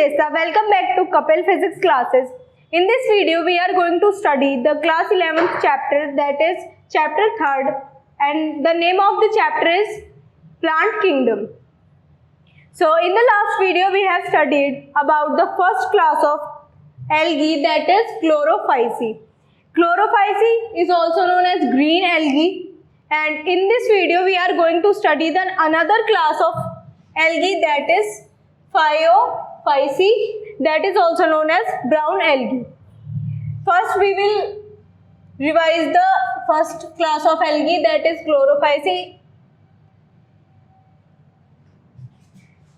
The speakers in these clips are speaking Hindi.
Shesta. Welcome back to Kapil Physics classes. In this video, we are going to study the class 11th chapter, that is chapter 3rd, and the name of the chapter is Plant Kingdom. So in the last video, we have studied about the first class of algae, that is Chlorophyceae. Chlorophyceae is also known as green algae, and in this video, we are going to study then another class of algae, that is Phaeophyceae, that is also known as brown algae. First, we will revise the first class of algae, that is Chlorophyceae.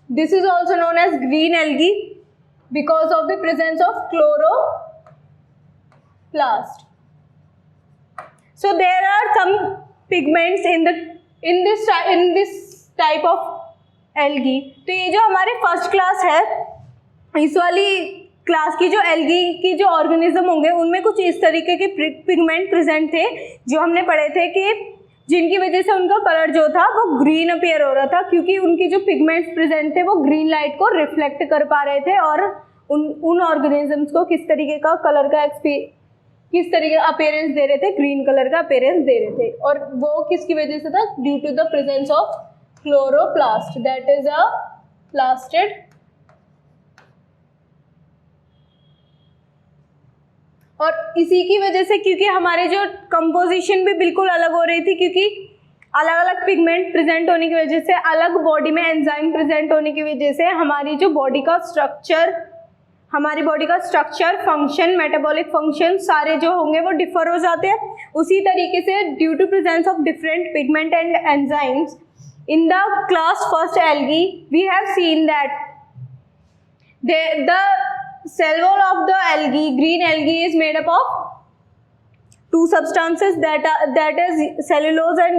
This is also known as green algae because of the presence of chloroplast. So there are some pigments in this type of algae. तो ये जो हमारे फर्स्ट क्लास है, इस वाली क्लास की जो एल्गी की जो ऑर्गेनिज्म होंगे उनमें कुछ इस तरीके के पिगमेंट प्रेजेंट थे जो हमने पढ़े थे कि जिनकी वजह से उनका कलर जो था वो ग्रीन अपीयर हो रहा था, क्योंकि उनकी जो पिगमेंट्स प्रेजेंट थे वो ग्रीन लाइट को रिफ्लेक्ट कर पा रहे थे और उन ऑर्गेनिजम्स को किस तरीके का कलर का किस तरीके का अपीयरेंस दे रहे थे, ग्रीन कलर का अपीयरेंस दे रहे थे. और वो किसकी वजह से था? Due to the presence of chloroplast, that is a plastid और इसी की वजह से, क्योंकि हमारे जो कंपोजिशन भी बिल्कुल अलग हो रही थी, क्योंकि अलग अलग पिगमेंट प्रेजेंट होने की वजह से, अलग बॉडी में एंजाइम प्रेजेंट होने की वजह से हमारी बॉडी का स्ट्रक्चर, फंक्शन, मेटाबॉलिक फंक्शन सारे जो होंगे वो डिफर हो जाते हैं. उसी तरीके से due to presence of different pigment and enzymes in the class first algae, we have seen that the cell wall of the algae, green algae, is made up of two substances that is cellulose and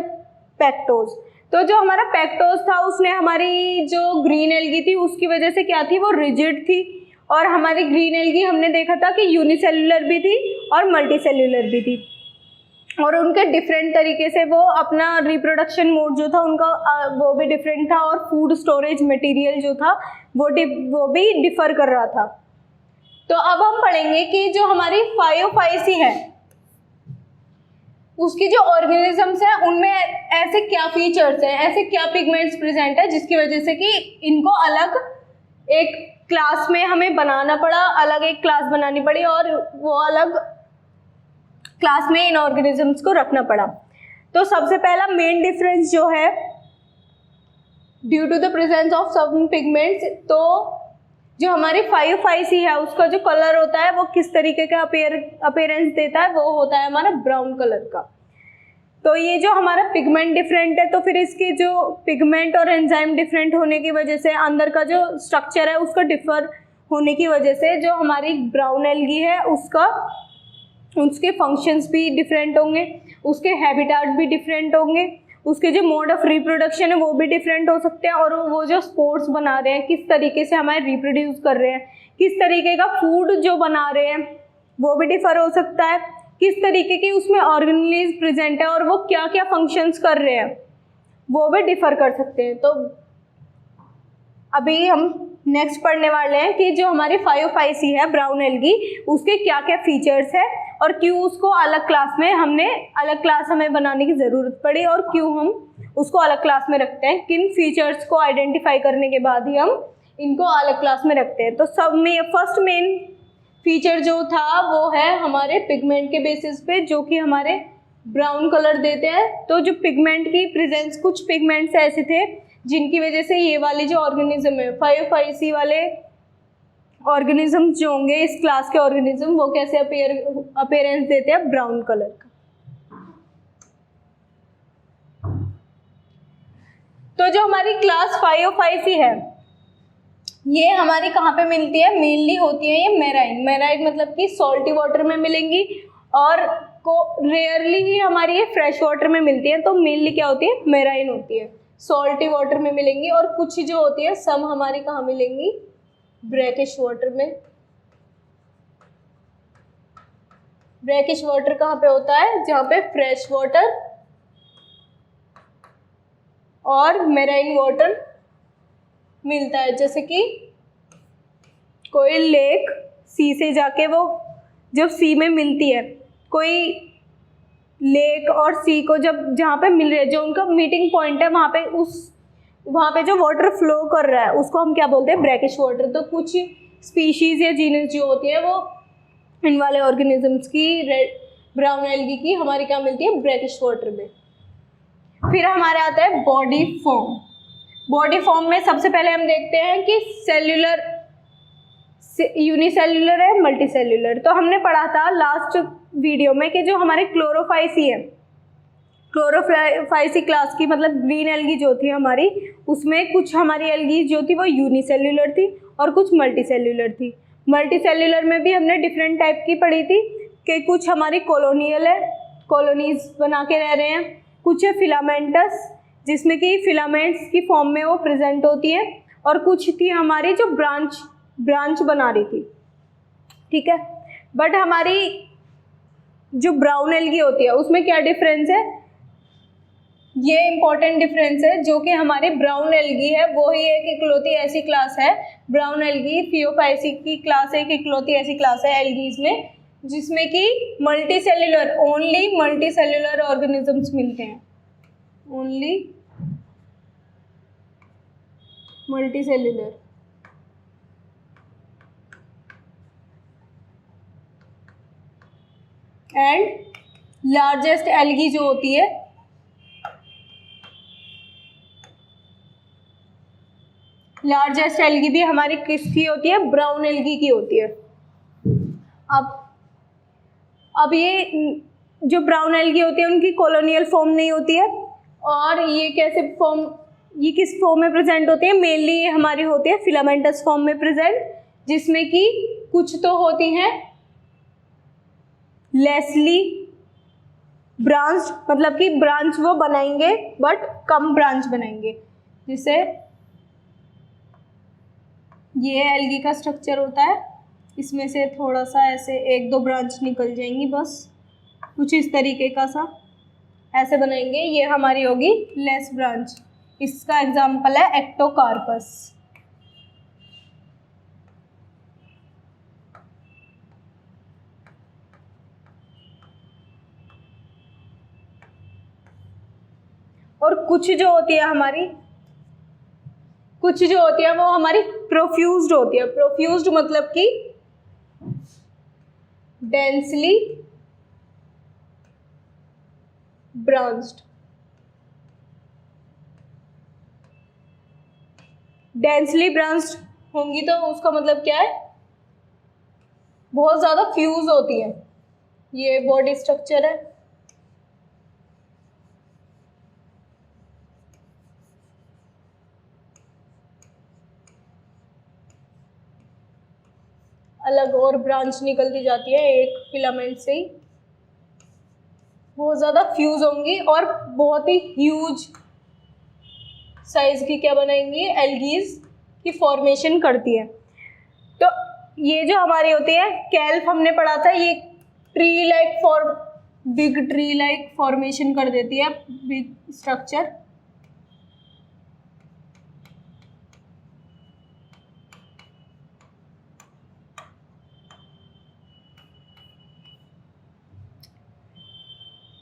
pectose. तो जो हमारा पेक्टोज था उसने हमारी जो ग्रीन एल्गी थी उसकी वजह से क्या थी, वो रिजिड थी. और हमारी ग्रीन एल्गी हमने देखा था कि यूनिसेल्युलर भी थी और मल्टीसेल्युलर भी थी, और उनके डिफरेंट तरीके से वो अपना रिप्रोडक्शन मोड जो था उनका वो भी डिफरेंट था, और फूड स्टोरेज मटेरियल जो था वो भी डिफर कर रहा था. तो अब हम पढ़ेंगे कि जो हमारी फायोफाइसी है उसकी जो ऑर्गेनिजम्स हैं उनमें ऐसे क्या फीचर्स हैं, ऐसे क्या पिगमेंट्स प्रेजेंट है जिसकी वजह से कि इनको अलग एक क्लास में हमें बनाना पड़ा, अलग एक क्लास बनानी पड़ी और वो अलग क्लास में इन ऑर्गेनिजम्स को रखना पड़ा. तो सबसे पहला मेन डिफरेंस जो है, due to the presence of some pigments, तो जो हमारी फायोफाइसी है उसका जो कलर होता है वो किस तरीके का अपीयरेंस देता है, वो होता है हमारा ब्राउन कलर का. तो ये जो हमारा पिगमेंट डिफरेंट है, तो फिर इसके जो पिगमेंट और एंजाइम डिफरेंट होने की वजह से अंदर का जो स्ट्रक्चर है उसका डिफर होने की वजह से जो हमारी ब्राउन एल्गी है उसके फंक्शंस भी डिफरेंट होंगे, उसके हैबिटाट भी डिफरेंट होंगे, उसके जो मोड ऑफ रिप्रोडक्शन है वो भी डिफरेंट हो सकते हैं, और वो जो स्पोर्स बना रहे हैं, किस तरीके से हमारे रिप्रोड्यूस कर रहे हैं, किस तरीके का फूड जो बना रहे हैं वो भी डिफर हो सकता है, किस तरीके की उसमें ऑर्गेनेलिज प्रेजेंट है और वो क्या क्या फंक्शंस कर रहे हैं वो भी डिफर कर सकते हैं. तो अभी हम नेक्स्ट पढ़ने वाले हैं कि जो हमारी फायोफाइसी है ब्राउन एल्गी, उसके क्या क्या फीचर्स है और क्यों उसको अलग क्लास में हमें बनाने की ज़रूरत पड़ी और क्यों हम उसको अलग क्लास में रखते हैं, किन फीचर्स को आइडेंटिफाई करने के बाद ही हम इनको अलग क्लास में रखते हैं. तो सब में फर्स्ट मेन फीचर जो था वो है हमारे पिगमेंट के बेसिस पे, जो कि हमारे ब्राउन कलर देते हैं. तो जो पिगमेंट की प्रेजेंस, कुछ पिगमेंट्स ऐसे थे जिनकी वजह से ये वाली जो ऑर्गेनिज्म है, फायोफाइसी वाले ऑर्गेनिज्म जो होंगे इस क्लास के ऑर्गेनिज्म, वो कैसे अपीयरेंस देते हैं, ब्राउन कलर का. तो जो हमारी क्लास फायोफाइसी है ये हमारी कहाँ पे मिलती है? मेनली होती है ये मेराइन मतलब कि सॉल्टी वाटर में मिलेंगी, और रेयरली ही हमारी ये फ्रेश वाटर में मिलती है. तो मेनली क्या होती है? मेराइन होती है, सॉल्टी वाटर में मिलेंगी, और कुछ जो होती है सम हमारी कहाँ मिलेंगी? ब्रैकिश वाटर में. ब्रैकिश वाटर कहाँ पे होता है? जहाँ पे फ्रेश वाटर और मेराइन वाटर मिलता है, जैसे कि कोई लेक सी से जाके वो जब सी में मिलती है, कोई लेक और सी को जब जहाँ पे मिल रहे हैं, जो उनका मीटिंग पॉइंट है, वहाँ पे जो वाटर फ्लो कर रहा है उसको हम क्या बोलते हैं, ब्रैकिश वाटर। तो कुछ स्पीशीज़ या जीनस जो होती है वो इन वाले ऑर्गेनिजम्स की, रेड ब्राउन एल्गी की, हमारी क्या मिलती है, ब्रैकिश वाटर में। फिर हमारे आता है बॉडी फॉर्म। बॉडी फॉर्म में सबसे पहले हम देखते हैं कि सेल्यूलर, यूनिसेल्यूलर है, मल्टीसेल्यूलर। तो हमने पढ़ा था लास्ट वीडियो में कि जो हमारे क्लोरोफाइसी है, क्लोरोफाइसी क्लास की मतलब ग्रीन एल्गी जो थी हमारी, उसमें कुछ हमारी एल्गी जो थी वो यूनिसेल्यूलर थी और कुछ मल्टीसेल्यूलर थी। मल्टीसेल्यूलर में भी हमने डिफरेंट टाइप की पढ़ी थी कि कुछ हमारी कॉलोनियल है, कॉलोनीज बना के रह रहे हैं, कुछ है फिलामेंटस जिसमें कि फिलामेंट्स की फॉर्म में वो प्रेजेंट होती है, और कुछ थी हमारी जो ब्रांच बना रही थी, ठीक है। बट हमारी जो ब्राउन एल्गी होती है उसमें क्या डिफरेंस है, ये इंपॉर्टेंट डिफरेंस है, जो कि हमारी ब्राउन एल्गी है वो ही एक इकलौती ऐसी क्लास है, ब्राउन एल्गी फियोफाइसी की क्लास एक इकलौती ऐसी क्लास है एल्गीज में जिसमें कि मल्टीसेल्यूलर, ओनली मल्टीसेल्यूलर ऑर्गेनिजम्स मिलते हैं, only multicellular. And largest algae जो होती है, लार्जेस्ट एल्गी भी हमारी किसकी होती है, ब्राउन एल्गी की होती है। अब ये जो ब्राउन एल्गी होती है उनकी कॉलोनियल फॉर्म नहीं होती है, और ये कैसे फॉर्म, ये किस फॉर्म में प्रेजेंट होती है, मेनली ये हमारी होती है फिलामेंटस फॉर्म में प्रेजेंट, जिसमें कि कुछ तो होती हैं लेसली ब्रांच, मतलब कि ब्रांच वो बनाएंगे बट कम ब्रांच बनाएंगे। जिससे ये एल्गी का स्ट्रक्चर होता है, इसमें से थोड़ा सा ऐसे एक दो ब्रांच निकल जाएंगी बस, कुछ इस तरीके का सा ऐसे बनाएंगे, ये हमारी होगी लेस ब्रांच। इसका एग्जाम्पल है एक्टोकार्पस। और कुछ जो होती है वो हमारी प्रोफ्यूज्ड होती है। प्रोफ्यूज्ड मतलब कि डेंसली ब्रांच्ड। डेंसली ब्रांच्ड होंगी तो उसका मतलब क्या है, बहुत ज़्यादा फ्यूज होती है। ये बॉडी स्ट्रक्चर है, अलग और ब्रांच निकलती जाती है एक फिलामेंट से ही, बहुत ज़्यादा फ्यूज होंगी और बहुत ही ह्यूज साइज की क्या बनाएंगी, एल्गीज की फॉर्मेशन करती है। तो ये जो हमारी होती है कैल्प, हमने पढ़ा था, ये tree like big tree like formation कर देती है, बिग स्ट्रक्चर।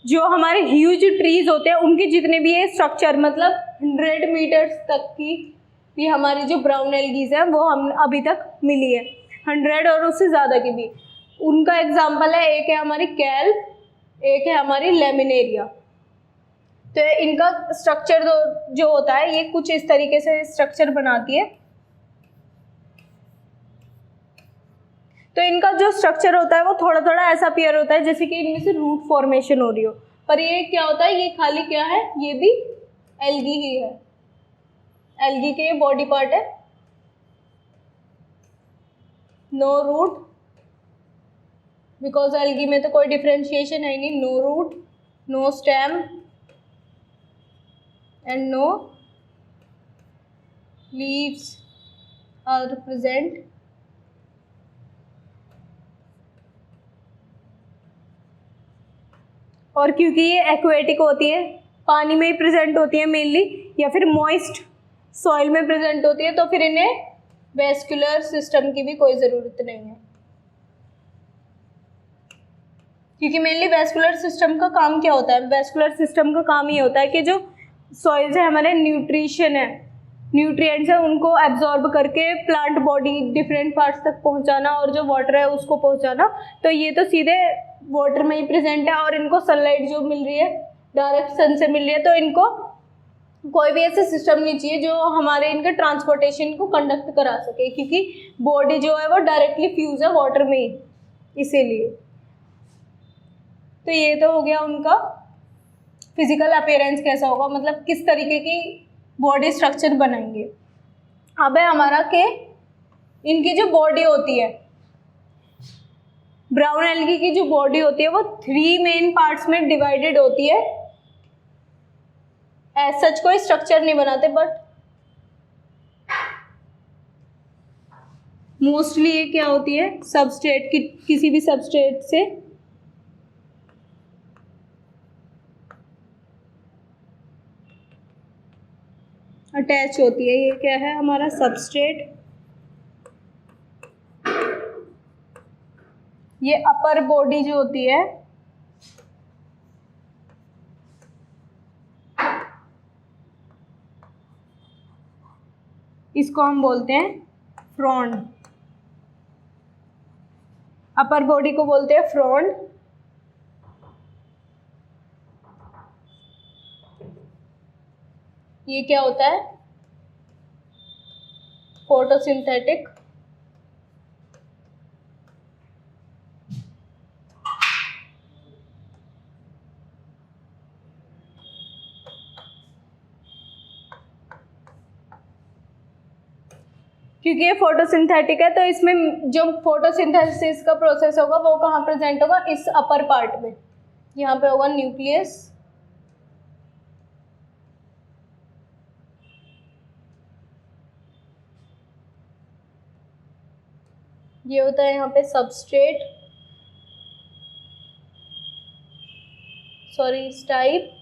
जो हमारे ह्यूज ट्रीज होते हैं उनके जितने भी ये स्ट्रक्चर, मतलब 100 मीटर्स तक की भी हमारी जो ब्राउन एल्गीज है वो हम अभी तक मिली है, 100 और उससे ज़्यादा की भी। उनका एग्जाम्पल है, एक है हमारी कैल्प, एक है हमारी लेमिनेरिया। तो इनका स्ट्रक्चर जो होता है ये कुछ इस तरीके से स्ट्रक्चर बनाती है। तो इनका जो स्ट्रक्चर होता है वो थोड़ा थोड़ा ऐसा अपीयर होता है जैसे कि इनमें से रूट फॉर्मेशन हो रही हो, पर ये क्या होता है, ये खाली क्या है, ये भी एल्गी ही है, एल्गी के ये बॉडी पार्ट है। नो रूट, बिकॉज एल्गी में तो कोई डिफरेंशिएशन है नहीं, no root, no stem and no leaves are present. और क्योंकि ये एक्वेटिक होती है, पानी में ही प्रेजेंट होती है मेनली, या फिर मॉइस्ट सॉइल में प्रेजेंट होती है, तो फिर इन्हें वेस्कुलर सिस्टम की भी कोई ज़रूरत नहीं है, क्योंकि मेनली वेस्कुलर सिस्टम का काम क्या होता है? वेस्कुलर सिस्टम का काम ये होता है कि जो सॉइल्स है हमारे, न्यूट्रिशन है, न्यूट्रिएंट्स है, उनको एब्जॉर्ब करके प्लांट बॉडी डिफरेंट पार्ट्स तक पहुंचाना, और जो वाटर है उसको पहुंचाना। तो ये तो सीधे वाटर में ही प्रेजेंट है, और इनको सनलाइट जो मिल रही है डायरेक्ट सन से मिल रही है, तो इनको कोई भी ऐसा सिस्टम नहीं चाहिए जो हमारे इनके ट्रांसपोर्टेशन को कंडक्ट करा सके, क्योंकि बॉडी जो है वो डायरेक्टली फ्यूज है वाटर में ही, इसीलिए। तो ये तो हो गया उनका फिजिकल अपीयरेंस कैसा होगा, मतलब किस तरीके की बॉडी स्ट्रक्चर बनाएंगे। अब है हमारा कि इनकी जो बॉडी होती है, ब्राउन एल्गी की जो बॉडी होती है वो 3 मेन पार्ट्स में डिवाइडेड होती है। एज सच कोई स्ट्रक्चर नहीं बनाते, बट मोस्टली ये क्या होती है, सबस्ट्रेट की, किसी भी सबस्ट्रेट से अटैच होती है। ये क्या है हमारा सबस्ट्रेट, ये अपर बॉडी जो होती है इसको हम बोलते हैं फ्रॉन्ड, अपर बॉडी को बोलते हैं फ्रॉन्ड। ये क्या होता है, फोटोसिंथेटिक, क्योंकि ये फोटोसिंथेटिक है तो इसमें जो फोटोसिंथेसिस का प्रोसेस होगा वो कहाँ प्रेजेंट होगा, इस अपर पार्ट में, यहाँ पे होगा न्यूक्लियस, ये होता है यहाँ पे सबस्ट्रेट, सॉरी स्टाइप।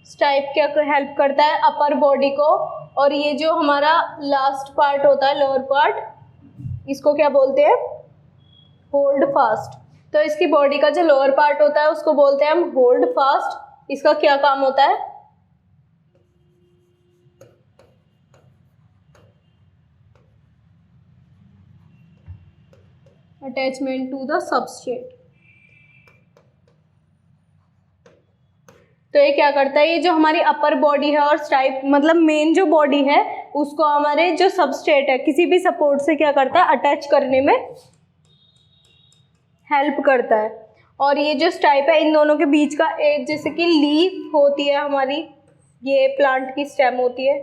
स्टाइप क्या हेल्प करता है अपर बॉडी को, और ये जो हमारा लास्ट पार्ट होता है लोअर पार्ट, इसको क्या बोलते हैं, होल्ड फास्ट। तो इसकी बॉडी का जो लोअर पार्ट होता है उसको बोलते हैं हम होल्ड फास्ट। इसका क्या काम होता है, अटैचमेंट टू द सबस्ट्रेट। तो ये क्या करता है, ये जो हमारी अपर बॉडी है और स्टाइप मतलब मेन जो बॉडी है उसको हमारे जो सबस्ट्रेट है किसी भी सपोर्ट से क्या करता है, अटैच करने में हेल्प करता है। और ये जो स्टाइप है इन दोनों के बीच का एक, जैसे कि लीफ होती है हमारी, ये प्लांट की स्टेम होती है,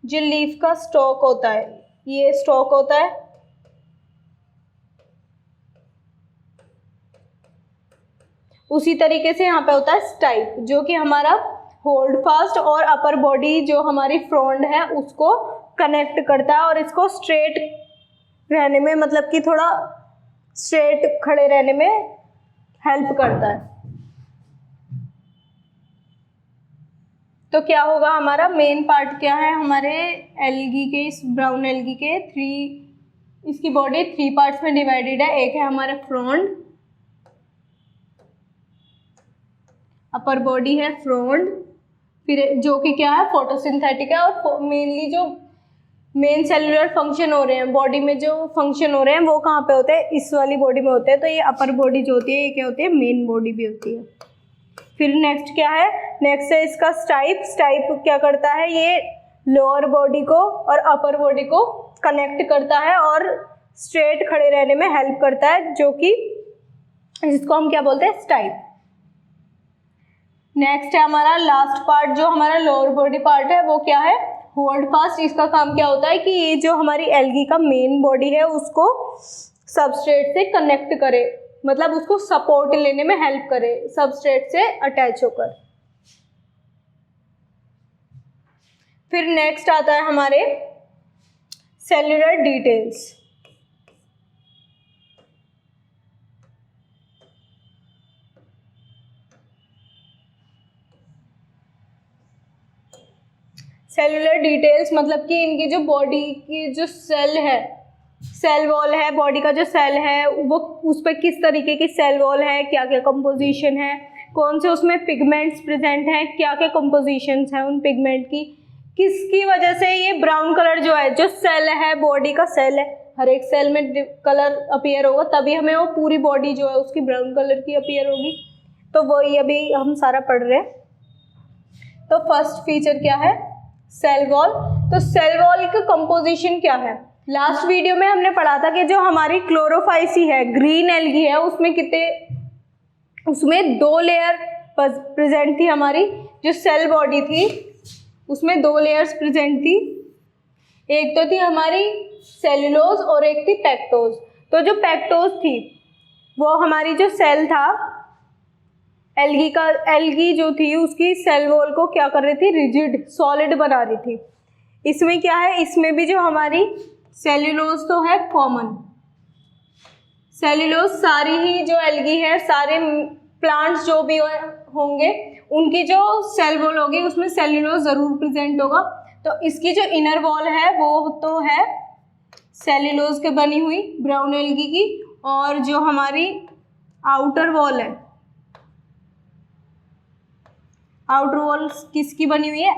जो लीफ का स्टॉक होता है, ये स्टॉक होता है, उसी तरीके से यहाँ पे होता है स्टाइप, जो कि हमारा होल्ड फास्ट और अपर बॉडी जो हमारी फ्रॉन्ड है उसको कनेक्ट करता है, और इसको स्ट्रेट रहने में, मतलब कि थोड़ा स्ट्रेट खड़े रहने में हेल्प करता है। तो क्या होगा हमारा मेन पार्ट क्या है हमारे एल्गी के, इस ब्राउन एल्गी के इसकी बॉडी 3 पार्ट्स में डिवाइडेड है। एक है हमारा फ्रॉन्ड, अपर बॉडी है फ्रॉन्ड, फिर जो कि क्या है फोटोसिंथेटिक है, और मेनली जो मेन सेलुलर फंक्शन हो रहे हैं बॉडी में, जो फंक्शन हो रहे हैं वो कहाँ पे होते हैं, इस वाली बॉडी में होते हैं। तो ये अपर बॉडी जो होती है ये क्या होती है, मेन बॉडी भी होती है। फिर नेक्स्ट क्या है, नेक्स्ट है इसका स्टाइप। स्टाइप क्या करता है, ये लोअर बॉडी को और अपर बॉडी को कनेक्ट करता है और स्ट्रेट खड़े रहने में हेल्प करता है, जो कि जिसको हम क्या बोलते हैं, स्टाइप। नेक्स्ट है हमारा लास्ट पार्ट, जो हमारा लोअर बॉडी पार्ट है वो क्या है, होल्ड फास्ट। इसका काम क्या होता है कि ये जो हमारी एल्गी का मेन बॉडी है उसको सबस्ट्रेट से कनेक्ट करे, मतलब उसको सपोर्ट लेने में हेल्प करे सबस्ट्रेट से अटैच होकर। फिर नेक्स्ट आता है हमारे सेल्यूलर डिटेल्स। सेलुलर डिटेल्स मतलब कि इनकी जो बॉडी की जो सेल है, सेल वॉल है, बॉडी का जो सेल है वो उस पर किस तरीके की सेल वॉल है, क्या क्या कंपोजिशन है, कौन से उसमें पिगमेंट्स प्रेजेंट हैं, क्या क्या कंपोजिशंस हैं उन पिगमेंट की, किसकी वजह से ये ब्राउन कलर जो है, जो सेल है, बॉडी का सेल है, हर एक सेल में कलर अपीयर होगा तभी हमें वो पूरी बॉडी जो है उसकी ब्राउन कलर की अपीयर होगी। तो वही अभी हम सारा पढ़ रहे हैं। तो फर्स्ट फीचर क्या है, सेल वॉल। तो सेल वॉल का कंपोजिशन क्या है, लास्ट वीडियो में हमने पढ़ा था कि जो हमारी क्लोरोफाइसी है, ग्रीन एल्गी है, उसमें 2 लेयर प्रेजेंट थी। हमारी जो सेल बॉडी थी उसमें 2 लेयर्स प्रेजेंट थी, एक तो थी हमारी सेल्यूलोज और एक थी पेक्टोज। तो जो पेक्टोज थी वो हमारी जो सेल था एल्गी जो थी उसकी सेल वॉल को क्या कर रही थी, रिजिड सॉलिड बना रही थी। इसमें क्या है, इसमें भी जो हमारी सेल्यूलोज तो है कॉमन, सेल्यूलोज सारी ही जो एल्गी है, सारे प्लांट्स जो भी होंगे उनकी जो सेल वॉल होगी उसमें सेल्यूलोज ज़रूर प्रेजेंट होगा। तो इसकी जो इनर वॉल है वो तो है सेल्यूलोज के बनी हुई ब्राउन एल्गी की, और जो हमारी आउटर वॉल है, आउटर वॉल किसकी बनी हुई है,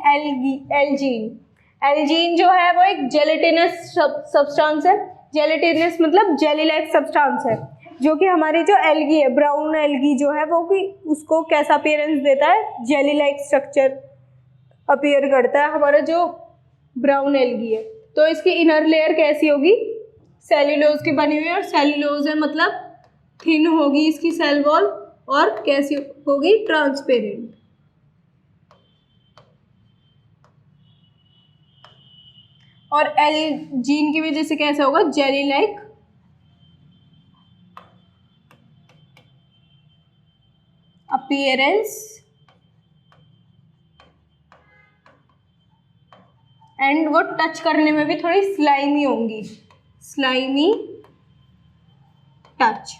एल्जीन। एल्जीन जो है वो एक जेलेटिनस सब्सटेंस है, जेलेटिनस मतलब जेली लाइक सब्सटेंस है, जो कि हमारी जो एल्गी है, ब्राउन एल्गी जो है वो कि उसको कैसा अपीयरेंस देता है, जेली लाइक स्ट्रक्चर अपीयर करता है हमारा जो ब्राउन एल्गी है। तो इसकी इनर लेयर कैसी होगी, सेल्यूलोज की बनी हुई है, और सेल्यूलोज है मतलब थिन होगी इसकी सेल वॉल, और कैसी होगी, ट्रांसपेरेंट। और एल्जीन की वजह से कैसा होगा, जेली लाइक अपीयरेंस एंड वो टच करने में भी थोड़ी स्लाइमी होंगी, स्लाइमी टच,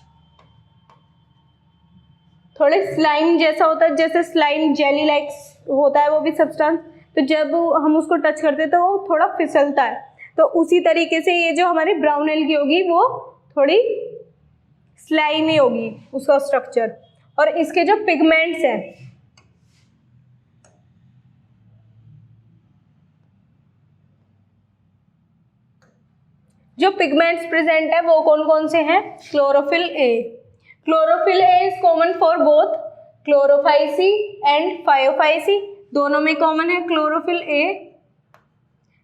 थोड़े स्लाइम जैसा होता है, जैसे स्लाइम जेली लाइक होता है वो भी सब्सटेंस, तो जब हम उसको टच करते हैं तो वो थोड़ा फिसलता है। तो उसी तरीके से ये जो हमारी ब्राउन एल्गी होगी वो थोड़ी स्लाइमी होगी उसका स्ट्रक्चर। और इसके जो पिगमेंट्स हैं, जो पिगमेंट्स प्रेजेंट है वो कौन कौन से हैं, chlorophyll A. Chlorophyll A is common for both chlorophyceae and phaeophyceae, दोनों में कॉमन है chlorophyll A.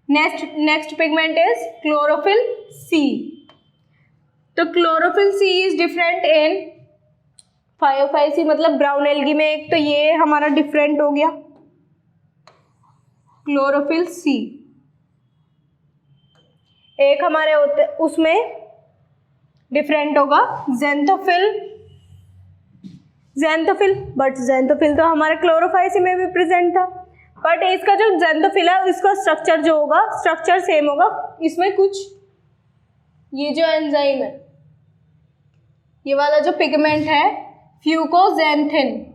Next pigment is chlorophyll C. तो chlorophyll C is different in phaeophyceae मतलब ब्राउन एल्गी में, एक तो ये हमारा डिफरेंट हो गया क्लोरोफिल सी, एक हमारे होते उसमें डिफरेंट होगा ज़ैंथोफिल, बट ज़ैंथोफिल तो हमारे क्लोरोफाइसी में भी प्रेजेंट था, बट इसका जो ज़ैंथोफिल है इसका स्ट्रक्चर जो होगा, स्ट्रक्चर सेम होगा। इसमें कुछ ये जो एंजाइम है, ये वाला जो पिगमेंट है फ्यूकोज़ैंथिन,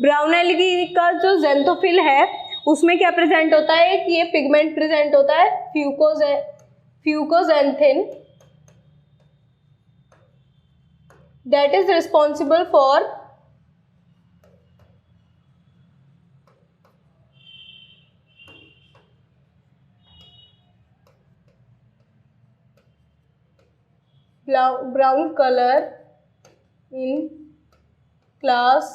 ब्राउन एल्गी का जो ज़ैंथोफिल है उसमें क्या प्रेजेंट होता है कि ये पिगमेंट प्रेजेंट होता है fucoxanthin, that is responsible for brown colour in class.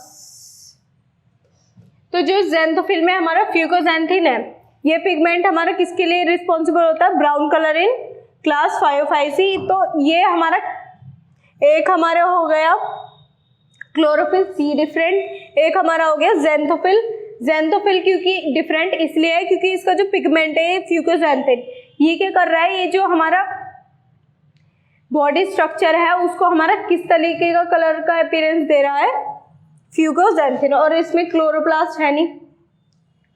तो जो ज़ैंथोफिल में हमारा फ्यूकोज़ैंथिन है, ये पिगमेंट हमारा किसके लिए रिस्पॉन्सिबल होता है, ब्राउन कलर इन क्लास फायोफाइसी। तो ये हमारा एक हमारा हो गया क्लोरोफिल सी डिफरेंट, एक हमारा हो गया ज़ैंथोफिल। ज़ैंथोफिल क्योंकि डिफरेंट इसलिए है क्योंकि इसका जो पिगमेंट है फ्यूकोज़ैंथिन, ये क्या कर रहा है, ये जो हमारा बॉडी स्ट्रक्चर है उसको हमारा किस तरीके का कलर का अपीयरेंस दे रहा है, फ्यूकोज़ैंथिन। और इसमें क्लोरोप्लास्ट है नहीं,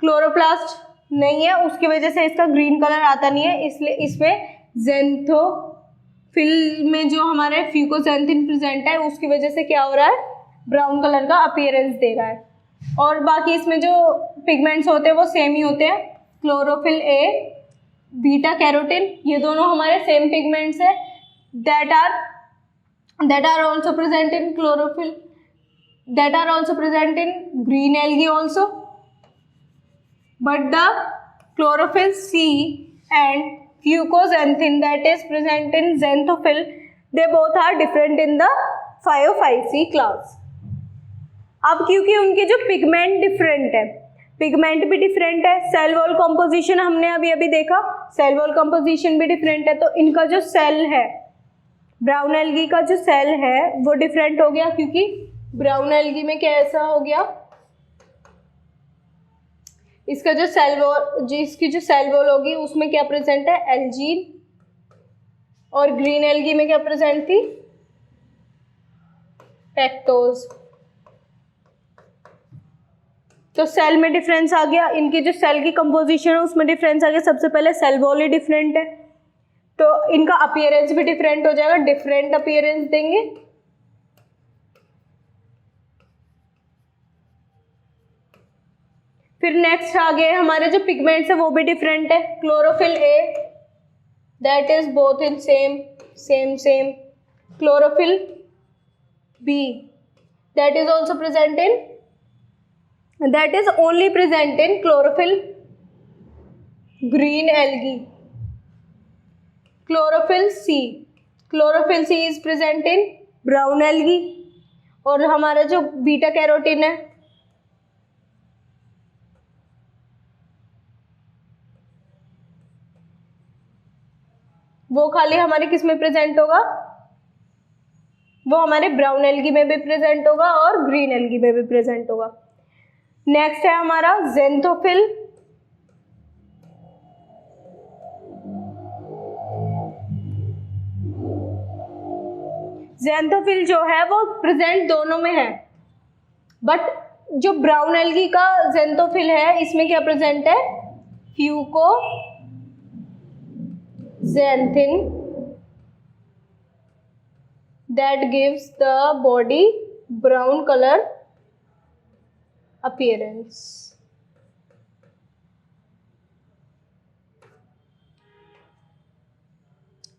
क्लोरोप्लास्ट नहीं है, उसकी वजह से इसका ग्रीन कलर आता नहीं है, इसलिए इसमें ज़ेंथोफिल में जो हमारे फ्यूकोजेंथिन प्रेजेंट है उसकी वजह से क्या हो रहा है, ब्राउन कलर का अपीयरेंस दे रहा है। और बाकी इसमें जो पिगमेंट्स होते हैं वो सेम ही होते हैं, क्लोरोफिल ए, बीटा कैरोटीन, ये दोनों हमारे सेम पिगमेंट्स है that are also present in chlorophyll, that are also present in green algae also, but the chlorophyll C and fucoxanthin that is present in xanthophyll, they both are different in the Phaeophyceae class. अब क्योंकि उनके जो पिगमेंट डिफरेंट है, पिगमेंट भी डिफरेंट है, सेल वॉल कंपोजिशन हमने अभी अभी देखा, सेल वॉल कंपोजिशन भी डिफरेंट है, तो इनका जो सेल है, ब्राउन एल्गी का जो सेल है वो डिफरेंट हो गया, क्योंकि ब्राउन एल्गी में कैसा हो गया, इसका जो सेल वॉल, जिसकी जो सेल वॉल होगी उसमें क्या प्रेजेंट है, एल्जीन, और ग्रीन एल्गी में क्या प्रेजेंट थी, पेक्टोज। तो सेल में डिफरेंस आ गया, इनकी जो सेल की कंपोजिशन है उसमें डिफरेंस आ गया। सबसे पहले सेल वॉल ही डिफरेंट है, तो इनका अपीयरेंस भी डिफरेंट हो जाएगा, डिफरेंट अपीयरेंस देंगे। फिर नेक्स्ट आ गए हमारे जो पिगमेंट्स है वो भी डिफरेंट है, chlorophyll A that is both in same, chlorophyll B that is also present in, that is only present in chlorophyll green algae, chlorophyll C is present in brown algae, और हमारा जो बीटा कैरोटीन है वो खाली हमारे किस में प्रेजेंट होगा, वो हमारे ब्राउन एल्गी में भी प्रेजेंट होगा और ग्रीन एल्गी में भी प्रेजेंट होगा। नेक्स्ट है हमारा ज़ेंथोफिल, ज़ेंथोफिल जो है वो प्रेजेंट दोनों में है, बट जो ब्राउन एल्गी का ज़ेंथोफिल है इसमें क्या प्रेजेंट है, fucoxanthin that gives the body brown colour appearance.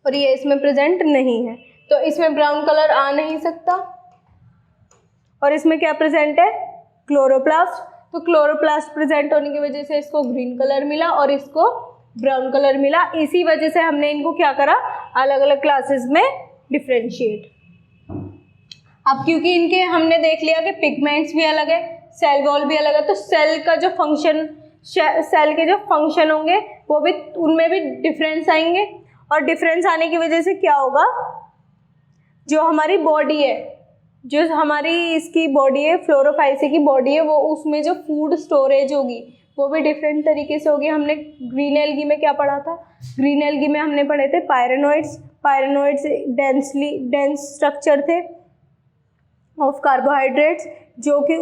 और ये इसमें प्रेजेंट नहीं है, तो इसमें ब्राउन कलर आ नहीं सकता। और इसमें क्या प्रेजेंट है, क्लोरोप्लास्ट, तो क्लोरोप्लास्ट प्रेजेंट होने की वजह से इसको ग्रीन कलर मिला और इसको ब्राउन कलर मिला। इसी वजह से हमने इनको क्या करा, अलग अलग क्लासेस में डिफरेंशिएट। अब क्योंकि इनके हमने देख लिया कि पिगमेंट्स भी अलग है, सेल वॉल भी अलग है, तो सेल का जो फंक्शन, सेल के जो फंक्शन होंगे वो भी, उनमें भी डिफरेंस आएंगे। और डिफरेंस आने की वजह से क्या होगा, जो हमारी बॉडी है, जो हमारी इसकी बॉडी है, फ्लोरोफाइसी की बॉडी है, वो उसमें जो फूड स्टोरेज होगी वो भी डिफरेंट तरीके से होगी। हमने ग्रीन एल्गी में क्या पढ़ा था, ग्रीन एल्गी में हमने पढ़े थे पायरेनोइड्स डेंस स्ट्रक्चर थे ऑफ कार्बोहाइड्रेट्स, जो कि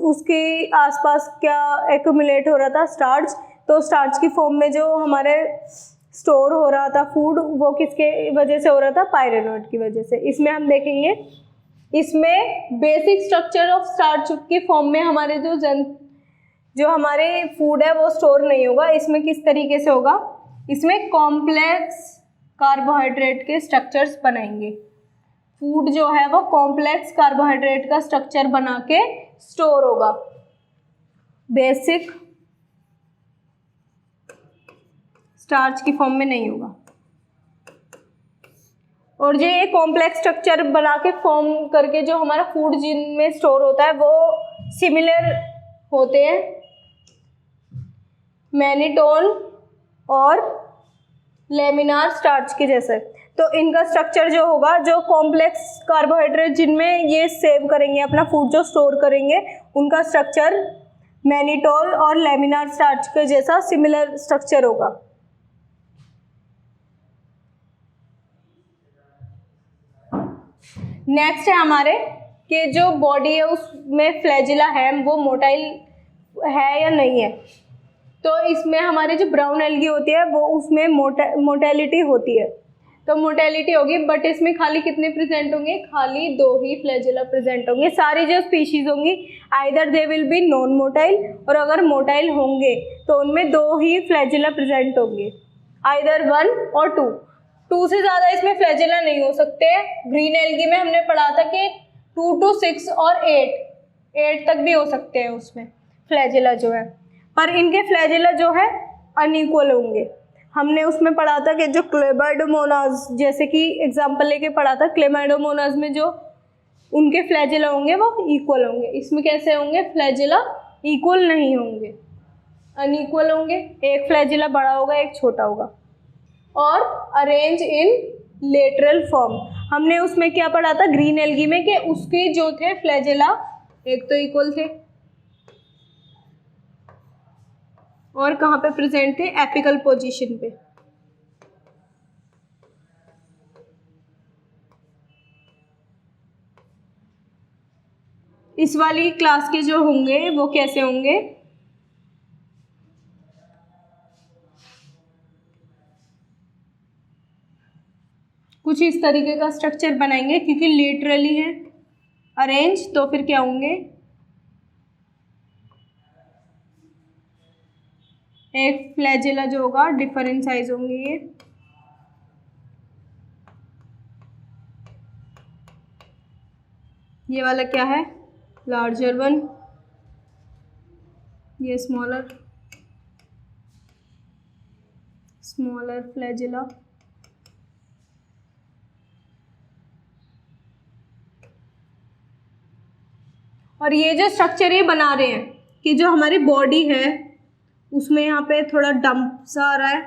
उसके आसपास क्या एक्यूमुलेट हो रहा था, स्टार्च। तो स्टार्च की फॉर्म में जो हमारे स्टोर हो रहा था फूड, वो किसके वजह से हो रहा था, पायरेनोइड की वजह से। इसमें हम देखेंगे, इसमें बेसिक स्ट्रक्चर ऑफ स्टार्च की फॉर्म में हमारे जो हमारे फूड है वो स्टोर नहीं होगा। इसमें किस तरीके से होगा, इसमें कॉम्प्लेक्स कार्बोहाइड्रेट के स्ट्रक्चर्स बनाएंगे। फूड जो है वो कॉम्प्लेक्स कार्बोहाइड्रेट का स्ट्रक्चर बना के स्टोर होगा, बेसिक स्टार्च की फॉर्म में नहीं होगा। और जो ये कॉम्प्लेक्स स्ट्रक्चर बना के फॉर्म करके जो हमारा फूड जिनमें स्टोर होता है वो सिमिलर होते हैं मैनिटोल और लेमिनार स्टार्च के जैसे। तो इनका स्ट्रक्चर जो होगा, जो कॉम्प्लेक्स कार्बोहाइड्रेट जिनमें ये सेव करेंगे अपना फूड, जो स्टोर करेंगे, उनका स्ट्रक्चर मैनिटोल और लेमिनार स्टार्च के जैसा सिमिलर स्ट्रक्चर होगा। नेक्स्ट है हमारे कि जो बॉडी है उसमें फ्लैजिला है वो मोटाइल है या नहीं है। तो इसमें हमारी जो ब्राउन एल्गी होती है वो उसमें मोटेलिटी होती है, तो मोटेलिटी होगी, बट इसमें खाली कितने प्रेजेंट होंगे, खाली 2 ही फ्लैजेला प्रेजेंट होंगे। सारी जो स्पीशीज होंगी either they will be non motile, और अगर मोटाइल होंगे तो उनमें 2 ही फ्लैजेला प्रेजेंट होंगे, आइदर 1 और 2 से ज़्यादा इसमें फ्लैजेला नहीं हो सकते। ग्रीन एल्गी में हमने पढ़ा था कि 2 to 6 और 8 तक भी हो सकते हैं उसमें फ्लैजेला जो है, पर इनके फ्लैजेला जो है अनइक्वल होंगे। हमने उसमें पढ़ा था कि जो क्लेमाइडोमोनाज, जैसे कि एग्जांपल लेके पढ़ा था, क्लेमाइडोमोनाज में जो उनके फ्लैजेला होंगे वो इक्वल होंगे। इसमें कैसे होंगे, फ्लैजेला इक्वल नहीं होंगे, अनइक्वल होंगे, एक फ्लैजेला बड़ा होगा एक छोटा होगा। और अरेंज इन लेटरल फॉर्म, हमने उसमें क्या पढ़ा था ग्रीन एल्गी में कि उसके जो थे फ्लैजेला एक तो इक्वल थे और कहाँ पे प्रेजेंट थे, एपिकल पोजीशन पे। इस वाली क्लास के जो होंगे वो कैसे होंगे, कुछ इस तरीके का स्ट्रक्चर बनाएंगे, क्योंकि लेटरली है अरेंज, तो फिर क्या होंगे, एक फ्लैजेला जो होगा डिफरेंट साइज होंगे ये वाला क्या है लार्जर वन, ये स्मॉलर फ्लैजेला, और ये जो स्ट्रक्चर ये बना रहे हैं कि जो हमारी बॉडी है उसमें यहाँ पे थोड़ा डंप सा आ रहा है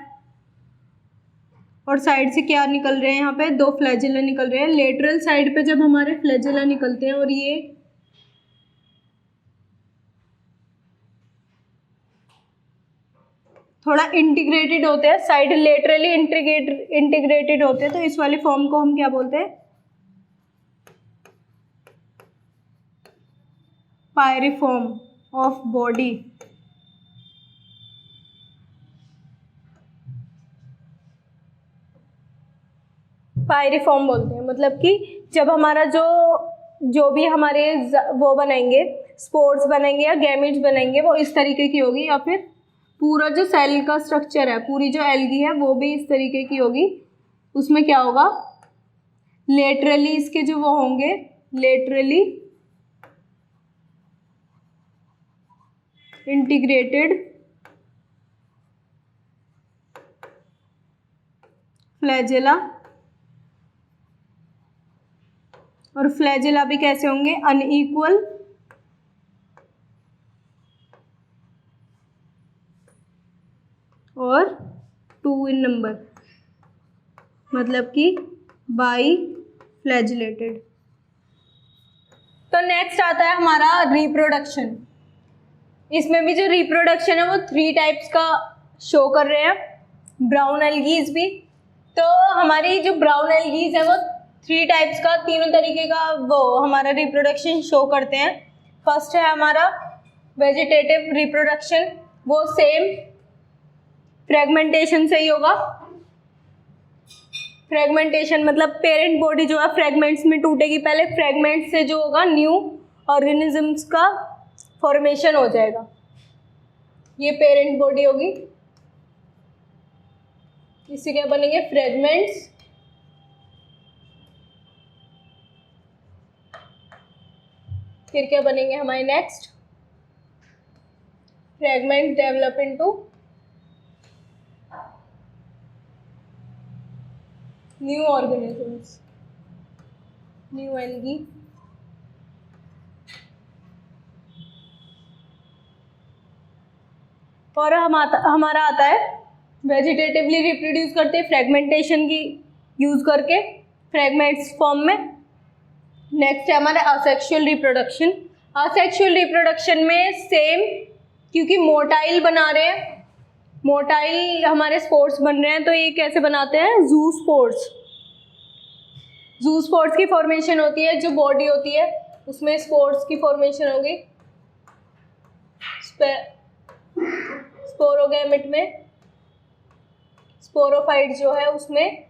और साइड से क्या निकल रहे हैं, यहाँ पे 2 फ्लैजेला निकल रहे हैं। लेटरल साइड पे जब हमारे फ्लैजेला निकलते हैं और ये थोड़ा इंटीग्रेटेड होते हैं, साइड लेटरली इंटीग्रेटेड होते हैं, तो इस वाली फॉर्म को हम क्या बोलते हैं, पायरिफॉर्म ऑफ बॉडी। पायरिफॉर्म बोलते हैं, मतलब कि जब हमारा जो भी हमारे वो बनाएंगे, स्पोर्स बनाएंगे या गैमेट्स बनाएंगे, वो इस तरीके की होगी, या फिर पूरा जो सेल का स्ट्रक्चर है, पूरी जो एल्गी है वो भी इस तरीके की होगी। उसमें क्या होगा, लेटरली इसके जो वो होंगे, लेटरली इंटीग्रेटेड फ्लैजेला, और फ्लैजेला भी कैसे होंगे, अनइक्वल और 2 इन नंबर, मतलब कि बाई फ्लैजिलेटेड। तो नेक्स्ट आता है हमारा रिप्रोडक्शन। इसमें भी जो रिप्रोडक्शन है वो 3 टाइप्स का शो कर रहे हैं, ब्राउन एल्गीज भी। तो हमारी जो ब्राउन एल्गीज है वो 3 टाइप्स का, तीनों तरीके का वो हमारा रिप्रोडक्शन शो करते हैं। फर्स्ट है हमारा वेजिटेटिव रिप्रोडक्शन, वो सेम फ्रेगमेंटेशन से ही होगा। फ्रेगमेंटेशन मतलब पेरेंट बॉडी जो है फ्रेगमेंट्स में टूटेगी, पहले फ्रेगमेंट से जो होगा न्यू ऑर्गेनिजम्स का फॉर्मेशन हो जाएगा, ये पेरेंट बॉडी होगी। इससे क्या बनेंगे, फ्रेगमेंट्स, फिर क्या बनेंगे हमारे next, fragment develop into new organisms, new algae. और हमारा आता है वेजिटेटिवली रिप्रोड्यूस करते हैं फ्रेगमेंटेशन की यूज़ करके फ्रेगमेंट्स फॉर्म में। नेक्स्ट है हमारा असेक्सुअल रिप्रोडक्शन। असेक्सुअल रिप्रोडक्शन में सेम, क्योंकि मोटाइल बना रहे हैं, मोटाइल हमारे स्पोर्स बन रहे हैं, तो ये कैसे बनाते हैं, जू स्पोर्स। जू स्पोर्स की फॉर्मेशन होती है, जो बॉडी होती है उसमें स्पोर्स की फॉर्मेशन होगी, स्पोरोगैमेट में, स्पोरोफाइट जो है उसमें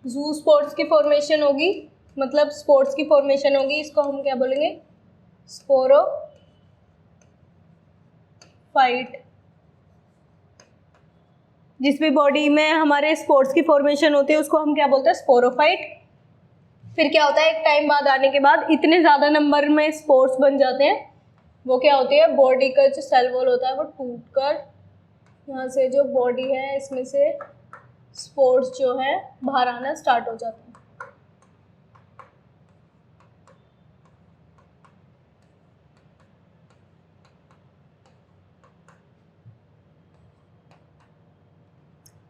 जू स्पोर्स की फॉर्मेशन होगी, मतलब स्पोर्स की फॉर्मेशन होगी, इसको हम क्या बोलेंगे, स्पोरोफाइट। जिस भी बॉडी में हमारे स्पोर्स की फॉर्मेशन होती है उसको हम क्या बोलते हैं, स्पोरोफाइट। फिर क्या होता है, एक टाइम बाद आने के बाद इतने ज़्यादा नंबर में स्पोर्स बन जाते हैं, वो क्या होती है, बॉडी का जो सेल वॉल होता है वो टूट कर यहाँ से जो बॉडी है इसमें से स्पोर्स जो है बाहर आना स्टार्ट हो जाते हैं।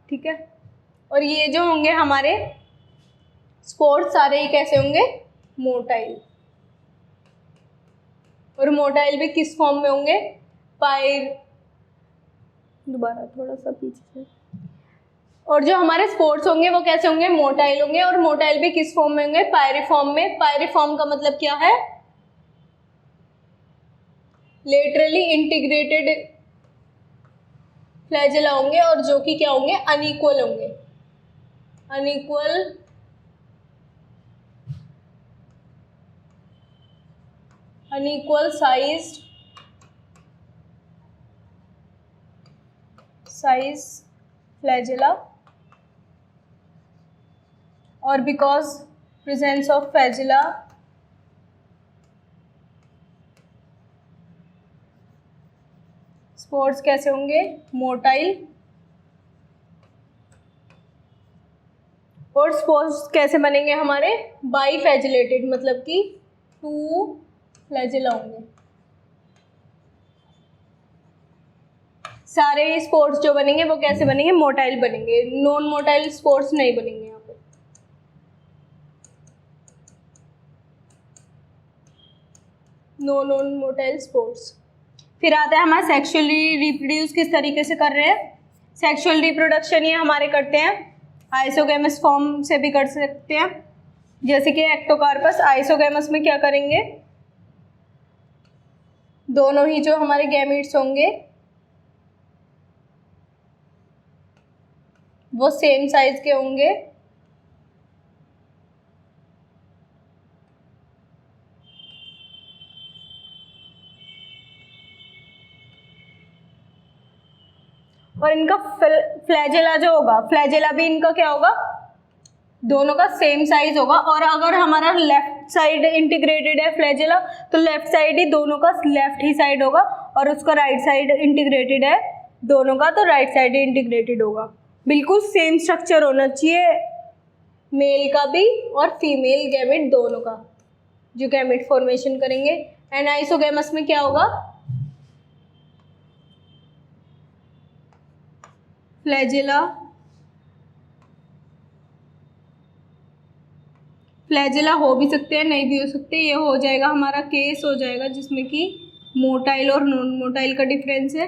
ठीक है, और ये जो होंगे हमारे स्पोर्स सारे ही कैसे होंगे, मोटाइल। और मोटाइल भी किस फॉर्म में होंगे, दोबारा थोड़ा सा पीछे से। और जो हमारे स्पोर्स होंगे वो कैसे होंगे, मोटाइल होंगे। और मोटाइल भी किस फॉर्म में होंगे, पायरिफॉर्म में। पायरिफॉर्म का मतलब क्या है, लेटरली इंटीग्रेटेड फ्लैजेला होंगे, और जो कि क्या होंगे, अनइक्वल होंगे, अनइक्वल साइज फ्लैजेला। और because presence of flagella spores कैसे होंगे, मोटाइल। और स्पोर्स कैसे बनेंगे हमारे, बाईफ्लैजिलेटेड, मतलब कि 2 फ्लैजेला होंगे। सारे स्पोर्स जो बनेंगे वो कैसे बनेंगे, मोटाइल बनेंगे, नॉन मोटाइल स्पोर्स नहीं बनेंगे यहाँ पे। Non motile spores. फिर आता है हमारा सेक्सुअली रिप्रोड्यूस किस तरीके से कर रहे हैं। सेक्सुअल रिप्रोडक्शन ये हमारे करते हैं आइसोगैमस फॉर्म से भी कर सकते हैं, जैसे कि एक्टोकार्पस। आइसोगैमस में क्या करेंगे, दोनों ही जो हमारे गैमीट्स होंगे वो सेम साइज के होंगे, और इनका फ्लैजेला जो होगा, फ्लैजेला भी इनका क्या होगा, दोनों का सेम साइज होगा। और अगर हमारा लेफ्ट साइड इंटीग्रेटेड है फ्लैजेला, तो लेफ्ट साइड ही दोनों का लेफ्ट ही साइड होगा, और उसका राइट साइड इंटीग्रेटेड है दोनों का, तो राइट साइड ही इंटीग्रेटेड होगा। बिल्कुल सेम स्ट्रक्चर होना चाहिए मेल का भी और फीमेल गैमेट दोनों का, जो गैमेट फॉर्मेशन करेंगे। एंड आइसोगैमस में क्या होगा, फ्लैजेला हो भी सकते हैं, नहीं भी हो सकते। ये हो जाएगा हमारा केस हो जाएगा जिसमें कि मोटाइल और नॉन मोटाइल का डिफरेंस है।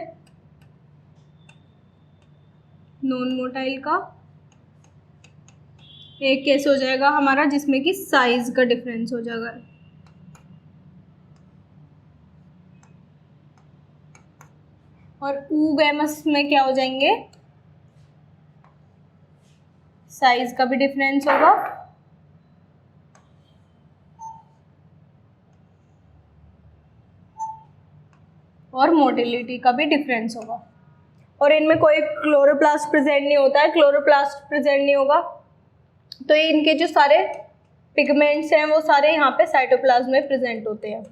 नॉन मोटाइल का एक केस हो जाएगा हमारा जिसमें कि साइज का डिफरेंस हो जाएगा। और ऊगैमस में क्या हो जाएंगे, साइज का भी डिफरेंस होगा और मोटिलिटी का भी डिफरेंस होगा। और इनमें कोई क्लोरोप्लास्ट प्रेजेंट नहीं होता है, क्लोरोप्लास्ट प्रेजेंट नहीं होगा, तो ये इनके जो सारे पिगमेंट्स हैं वो सारे यहाँ पे साइटोप्लाज्म में प्रेजेंट होते हैं।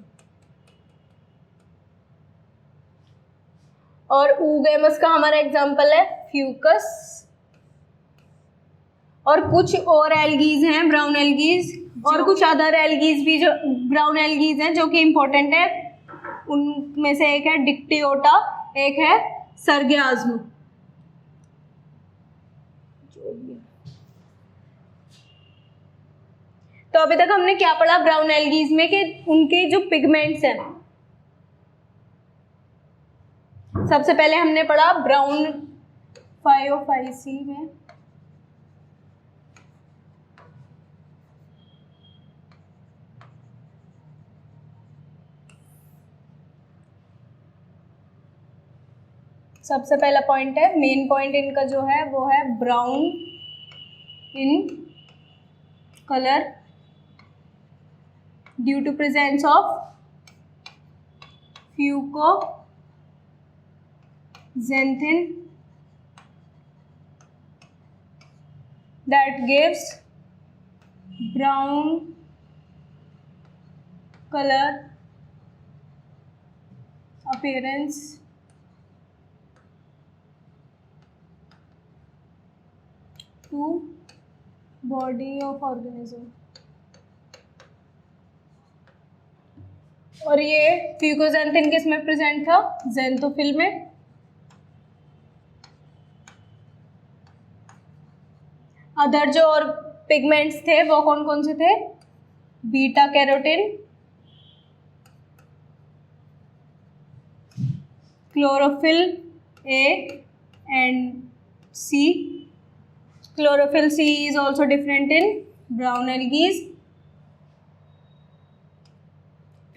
और ऊगैमस का हमारा एग्जांपल है फ्यूकस। और कुछ और एल्गीज हैं, ब्राउन एल्गीज, और कुछ अदर एल्गीज भी जो ब्राउन एल्गीज हैं जो कि इम्पोर्टेंट है। उनमें से एक है डिक्टियोटा, एक है सर्गेआज्म। तो अभी तक हमने क्या पढ़ा ब्राउन एल्गीज में, कि उनके जो पिगमेंट्स हैं, सबसे पहले हमने पढ़ा ब्राउन फाइओफाइसी में सबसे पहला पॉइंट है, मेन पॉइंट इनका जो है वो है brown in colour due to presence of fucoxanthin that gives brown color appearance to body of organism। और ये फ्यूकोजेंथिन किस में प्रेजेंट था? ज़ेंथोफिल में। अदर जो और पिगमेंट्स थे वो कौन कौन से थे? Beta carotene, chlorophyll A and C. Chlorophyll C is also different in brown algaes.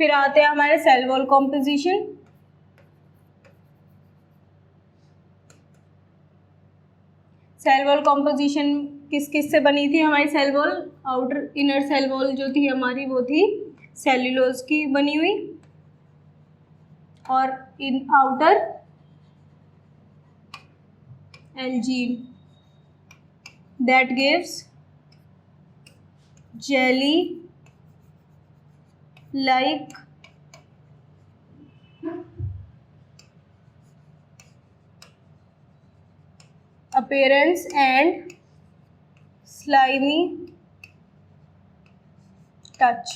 फिर आते हैं हमारे cell wall composition. Cell wall composition किस किस से बनी थी हमारी cell wall? Outer inner cell wall जो थी हमारी वो थी सेल्यूलोज की बनी हुई, और in outer algin that gives jelly like appearance and slimy touch।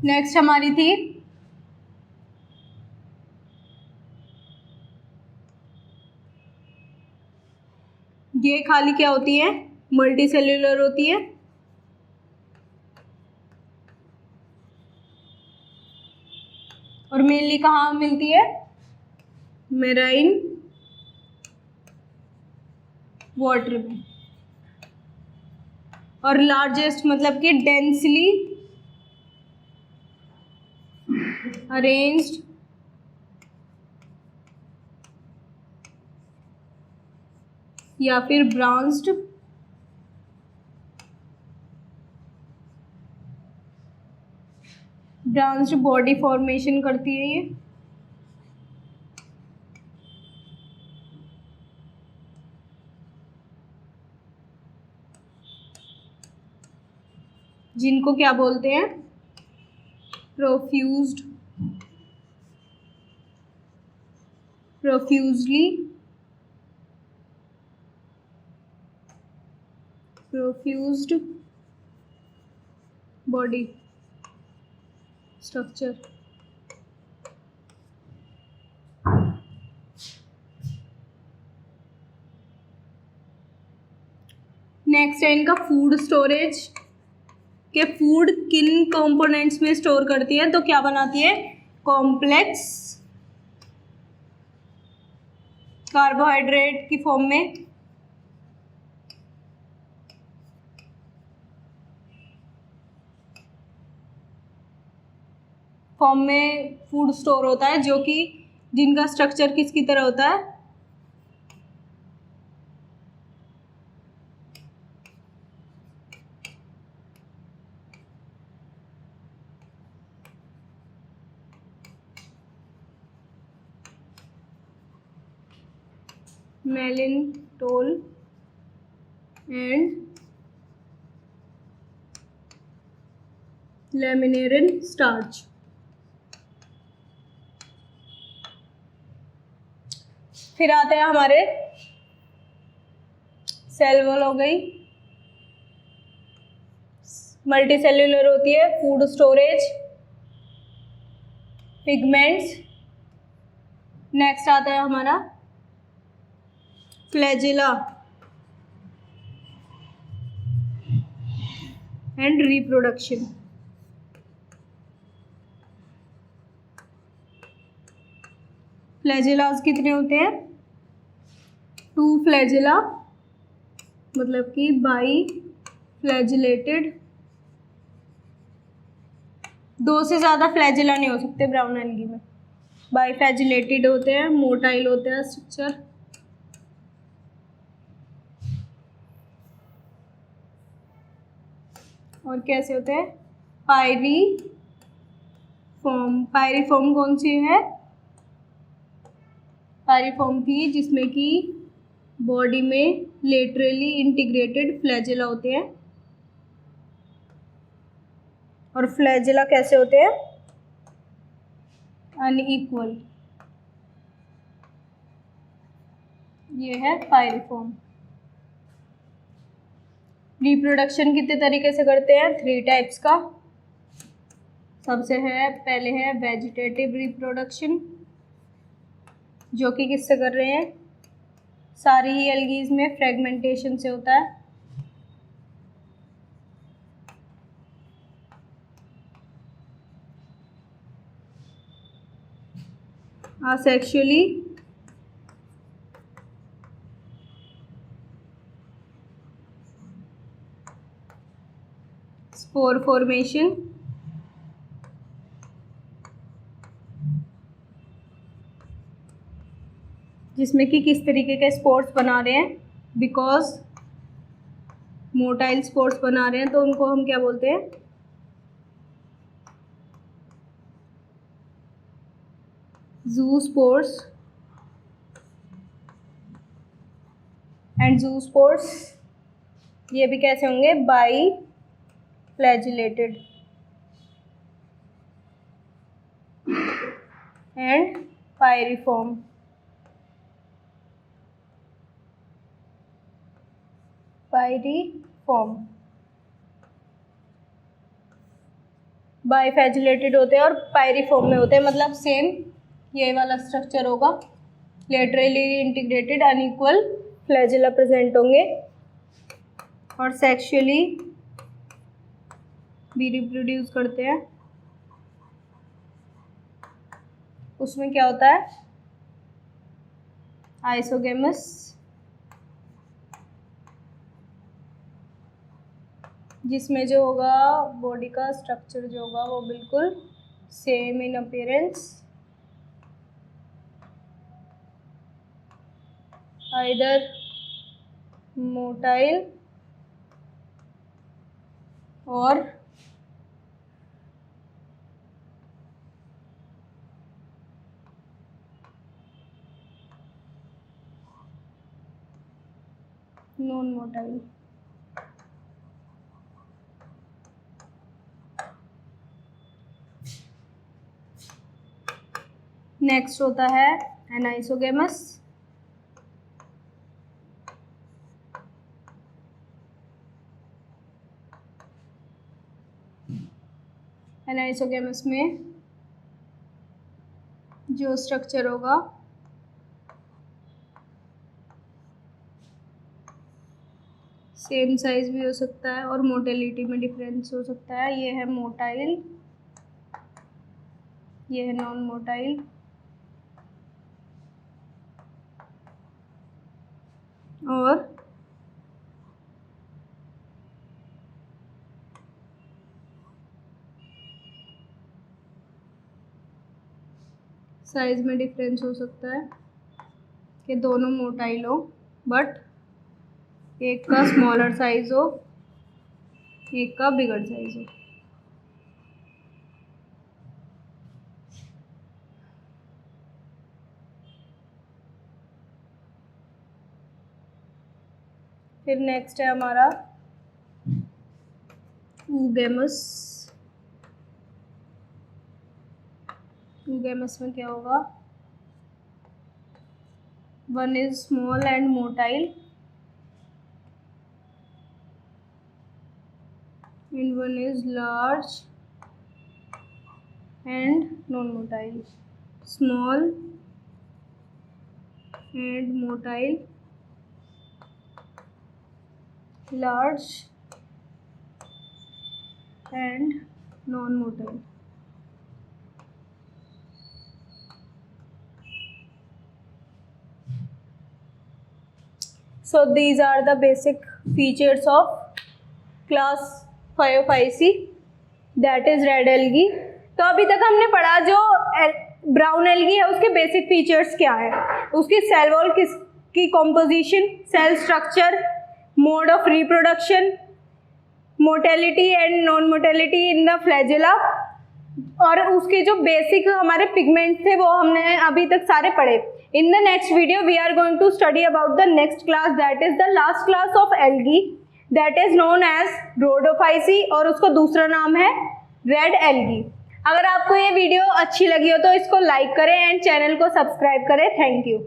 Next हमारी थी ये खाली क्या होती है? मल्टी सेल्यूलर होती है। और मेनली कहाँ मिलती है? मेराइन वाटर में। और लार्जेस्ट मतलब कि डेंसली अरेंज्ड या फिर ब्रांच्ड बॉडी फॉर्मेशन करती है ये। जिनको क्या बोलते हैं? प्रोफ्यूज्ड बॉडी स्ट्रक्चर। नेक्स्ट है इनका फूड स्टोरेज, के फूड किन कंपोनेंट्स में स्टोर करती है? तो क्या बनाती है? कॉम्प्लेक्स कार्बोहाइड्रेट की फॉर्म में फूड स्टोर होता है, जो कि जिनका स्ट्रक्चर किसकी तरह होता है? मैलिनटोल एंड लैमिनेरिन स्टार्च। फिर आते हैं हमारे सेल वॉल हो गई, मल्टी सेल्यूलर होती है, फूड स्टोरेज, पिगमेंट्स। नेक्स्ट आता है हमारा फ्लैजिला एंड रिप्रोडक्शन। फ्लैजिलास कितने होते हैं? 2 फ्लैजिला, मतलब कि बाई फ्लैजिलेटेड। 2 से ज़्यादा फ्लैजिला नहीं हो सकते ब्राउन एल्गी में। बाइफैजिलेटेड होते हैं, मोटाइल होते हैं स्ट्रक्चर। और कैसे होते हैं? पायरीफॉर्म। पायरीफॉर्म कौन सी है? पायरीफॉर्म थी जिसमें कि बॉडी में लेटरली इंटीग्रेटेड फ्लैजेला होते हैं। और फ्लैजेला कैसे होते हैं? अनइक्वल। ये है पायरीफॉर्म। रिप्रोडक्शन कितने तरीके से करते हैं? 3 टाइप्स का। सबसे पहले है वेजिटेटिव रिप्रोडक्शन, जो कि किससे कर रहे हैं? सारी ही एल्गीज में फ्रेगमेंटेशन से होता है। असेक्सुअली स्पोर फॉर्मेशन, जिसमें कि किस तरीके के स्पोर्स बना रहे हैं? बिकॉज मोटाइल स्पोर्स बना रहे हैं तो उनको हम क्या बोलते हैं? ज़ूस्पोर्स। एंड ज़ूस्पोर्स ये भी कैसे होंगे? Biflagellated and pyriform. Pyriform biflagellated होते हैं और पायरीफॉर्म में होते हैं, मतलब सेम ये वाला स्ट्रक्चर होगा। Laterally integrated unequal flagella present होंगे और सेक्सुअली भी रिप्रोड्यूस करते हैं। उसमें क्या होता है? आइसोगेमस, जिसमें जो होगा बॉडी का स्ट्रक्चर जो होगा वो बिल्कुल same in appearance, either motile और नॉन मोटाइल। नेक्स्ट होता है एनाइसोगेमस। एनाइसोगेमस में जो स्ट्रक्चर होगा सेम साइज भी हो सकता है और मोटेलिटी में डिफरेंस हो सकता है। ये है मोटाइल, ये है नॉन मोटाइल। और साइज में डिफरेंस हो सकता है कि दोनों मोटाइल हो बट एक का स्मॉलर साइज हो, एक का बिगर साइज हो। फिर नेक्स्ट है हमारा oogamous। oogamous में क्या होगा? One is small and motile and one is large and non-motile. Small and motile, large and non-motile. So these are the basic features of class 5 IC, that is red algae. तो अभी तक हमने पढ़ा जो ब्राउन एल्गी है उसके बेसिक फीचर्स क्या है, उसकी सेल वॉल किसकी composition, cell structure, mode of reproduction, motility and non motility in the flagella, और उसके जो बेसिक हमारे पिगमेंट्स थे वो हमने अभी तक सारे पढ़े। In the next video we are going to study about the next class that is the last class of algae that is known as rhodophyceae, और उसका दूसरा नाम है रेड एल्गी। अगर आपको ये वीडियो अच्छी लगी हो तो इसको लाइक करें एंड चैनल को सब्सक्राइब करें। Thank you.